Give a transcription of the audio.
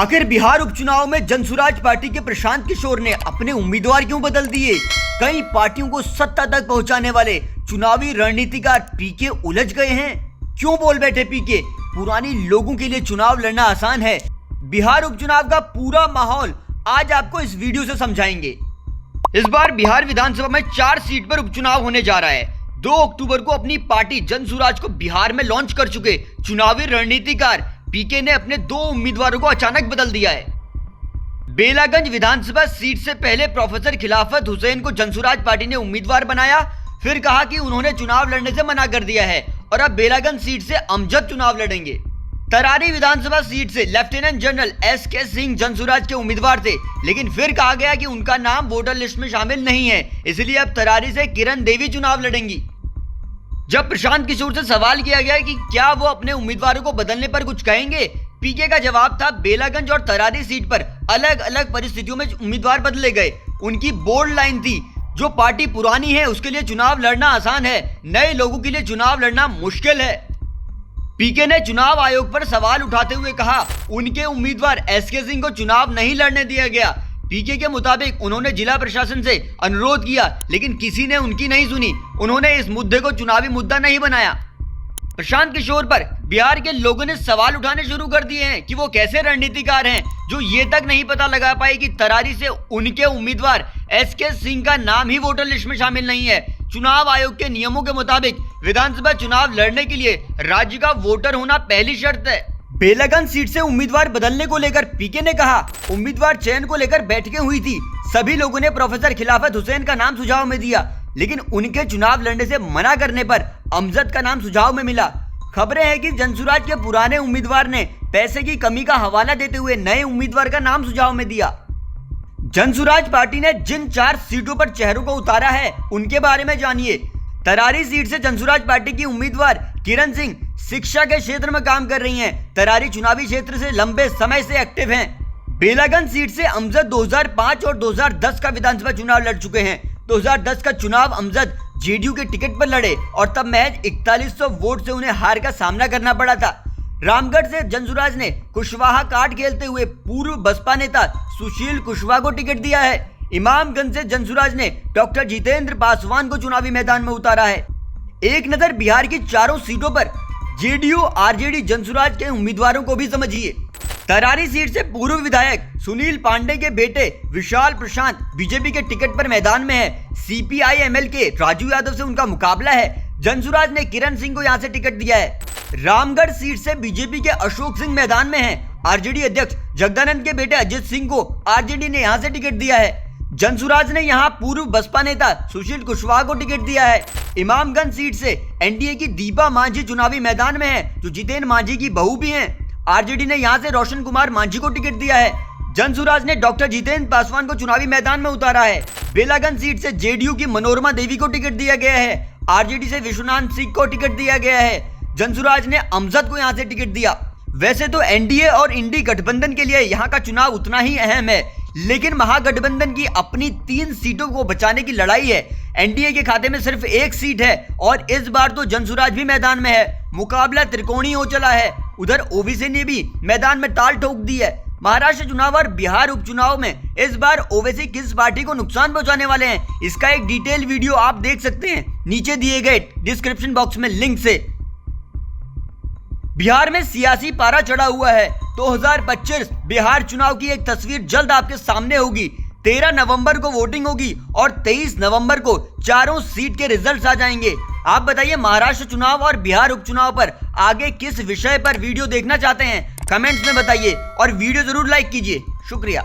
आखिर बिहार उपचुनाव में जनसुराज पार्टी के प्रशांत किशोर ने अपने उम्मीदवार क्यों बदल दिए? कई पार्टियों को सत्ता तक पहुंचाने वाले चुनावी रणनीतिकार पीके उलझ गए हैं। क्यों बोल बैठे पीके? पुरानी लोगों के लिए चुनाव लड़ना आसान है। बिहार उपचुनाव का पूरा माहौल आज आपको इस वीडियो से समझाएंगे। इस बार बिहार विधानसभा में 4 सीट पर उपचुनाव होने जा रहा है। 2 अक्टूबर को अपनी पार्टी जनसुराज को बिहार में लॉन्च कर चुके चुनावी रणनीतिकार पीके ने अपने 2 उम्मीदवारों को अचानक बदल दिया है। बेलागंज विधानसभा सीट से पहले प्रोफेसर खिलाफत हुसैन को जनसुराज पार्टी ने उम्मीदवार बनाया, फिर कहा कि उन्होंने चुनाव लड़ने से मना कर दिया है और अब बेलागंज सीट से अमजद चुनाव लड़ेंगे। तरारी विधानसभा सीट से lieutenant general SK Singh Jan Suraaj के उम्मीदवार थे, लेकिन फिर कहा गया कि उनका नाम वोटर लिस्ट में शामिल नहीं है, इसलिए अब तरारी से किरण देवी चुनाव लड़ेंगी। जब प्रशांत किशोर से सवाल किया गया कि क्या वो अपने उम्मीदवारों को बदलने पर कुछ कहेंगे, पीके का जवाब था बेलागंज और तरारी सीट पर अलग अलग परिस्थितियों में उम्मीदवार बदले गए। उनकी बोल्ड लाइन थी, जो पार्टी पुरानी है उसके लिए चुनाव लड़ना आसान है, नए लोगों के लिए चुनाव लड़ना मुश्किल है। पीके ने चुनाव आयोग पर सवाल उठाते हुए कहा उनके उम्मीदवार एसके सिंह को चुनाव नहीं लड़ने दिया गया। पीके के मुताबिक उन्होंने जिला प्रशासन से अनुरोध किया, लेकिन किसी ने उनकी नहीं सुनी। उन्होंने इस मुद्दे को चुनावी मुद्दा नहीं बनाया। प्रशांत किशोर पर बिहार के लोगों ने सवाल उठाने शुरू कर दिए हैं कि वो कैसे रणनीतिकार हैं जो ये तक नहीं पता लगा पाए कि तरारी से उनके उम्मीदवार एसके सिंह का नाम ही वोटर लिस्ट में शामिल नहीं है। चुनाव आयोग के नियमों के मुताबिक विधानसभा चुनाव लड़ने के लिए राज्य का वोटर होना पहली शर्त है। बेलागंज सीट से उम्मीदवार बदलने को लेकर पीके ने कहा उम्मीदवार चयन को लेकर बैठकें हुई थी, सभी लोगों ने प्रोफेसर खिलाफत हुसैन का नाम सुझाव में दिया, लेकिन उनके चुनाव लड़ने से मना करने पर अमजद का नाम सुझाव में मिला। खबरें हैं कि जनसुराज के पुराने उम्मीदवार ने पैसे की कमी का हवाला देते हुए नए उम्मीदवार का नाम सुझाव में दिया। जनसुराज पार्टी ने जिन 4 सीटों पर चेहरों को उतारा है उनके बारे में जानिए। तरारी सीट से जनसुराज पार्टी की उम्मीदवार किरण सिंह शिक्षा के क्षेत्र में काम कर रही हैं। तरारी चुनावी क्षेत्र से लंबे समय से एक्टिव हैं। बेलागंज सीट से अमजद 2005 और 2010 का विधानसभा चुनाव लड़ चुके हैं। 2010 का चुनाव अमजद जेडीयू के टिकट पर लड़े और तब महज 4100 वोट से उन्हें हार का सामना करना पड़ा था। रामगढ़ से जनसुराज ने कुशवाहा कार्ड खेलते हुए पूर्व बसपा नेता सुशील कुशवाहा को टिकट दिया है। इमामगंज से जनसुराज ने डॉक्टर जितेंद्र पासवान को चुनावी मैदान में उतारा है। एक नजर बिहार की 4 सीटों पर जेडीयू आरजेडी जनसुराज के उम्मीदवारों को भी समझिए। तरारी सीट से पूर्व विधायक सुनील पांडे के बेटे विशाल प्रशांत बीजेपी के टिकट पर मैदान में है। सीपीआई एमएल के राजू यादव से उनका मुकाबला है। जनसुराज ने किरण सिंह को यहां से टिकट दिया है। रामगढ़ सीट से बीजेपी के अशोक सिंह मैदान में है। आरजेडी अध्यक्ष जगदानंद के बेटे अजित सिंह को आरजेडी ने यहां से टिकट दिया है। जनसुराज ने यहां पूर्व बसपा नेता सुशील कुशवाहा को टिकट दिया है। इमामगंज सीट से एनडीए की दीपा मांझी चुनावी मैदान में है, जो जितेंद्र मांझी की बहू भी हैं। आरजेडी ने यहां से रोशन कुमार मांझी को टिकट दिया है। जनसुराज ने डॉक्टर जितेंद्र पासवान को चुनावी मैदान में उतारा है। बेलागंज सीट से जेडीयू की मनोरमा देवी को टिकट दिया गया है। आरजेडी से विश्वनाथ सिंह को टिकट दिया गया है। जनसुराज ने अमजद को यहां से टिकट दिया। वैसे तो एनडीए और इंडी गठबंधन के लिए यहां का चुनाव उतना ही अहम है, लेकिन महागठबंधन की अपनी 3 सीटों को बचाने की लड़ाई है। एनडीए के खाते में सिर्फ 1 सीट है और इस बार तो जनसुराज भी मैदान में है। मुकाबला त्रिकोणीय हो चला है। उधर ओवैसी ने भी मैदान में ताल ठोक दी है। महाराष्ट्र चुनाव और बिहार उपचुनाव में इस बार ओवैसी किस पार्टी को नुकसान पहुंचाने वाले हैं, इसका एक डिटेल वीडियो आप देख सकते हैं नीचे दिए गए डिस्क्रिप्शन बॉक्स में लिंक से। बिहार में सियासी पारा चढ़ा हुआ है। 2025 बिहार चुनाव की एक तस्वीर जल्द आपके सामने होगी। 13 नवंबर को वोटिंग होगी और 23 नवंबर को 4 सीट के रिजल्ट्स आ जाएंगे। आप बताइए महाराष्ट्र चुनाव और बिहार उपचुनाव पर आगे किस विषय पर वीडियो देखना चाहते हैं, कमेंट्स में बताइए और वीडियो जरूर लाइक कीजिए। शुक्रिया।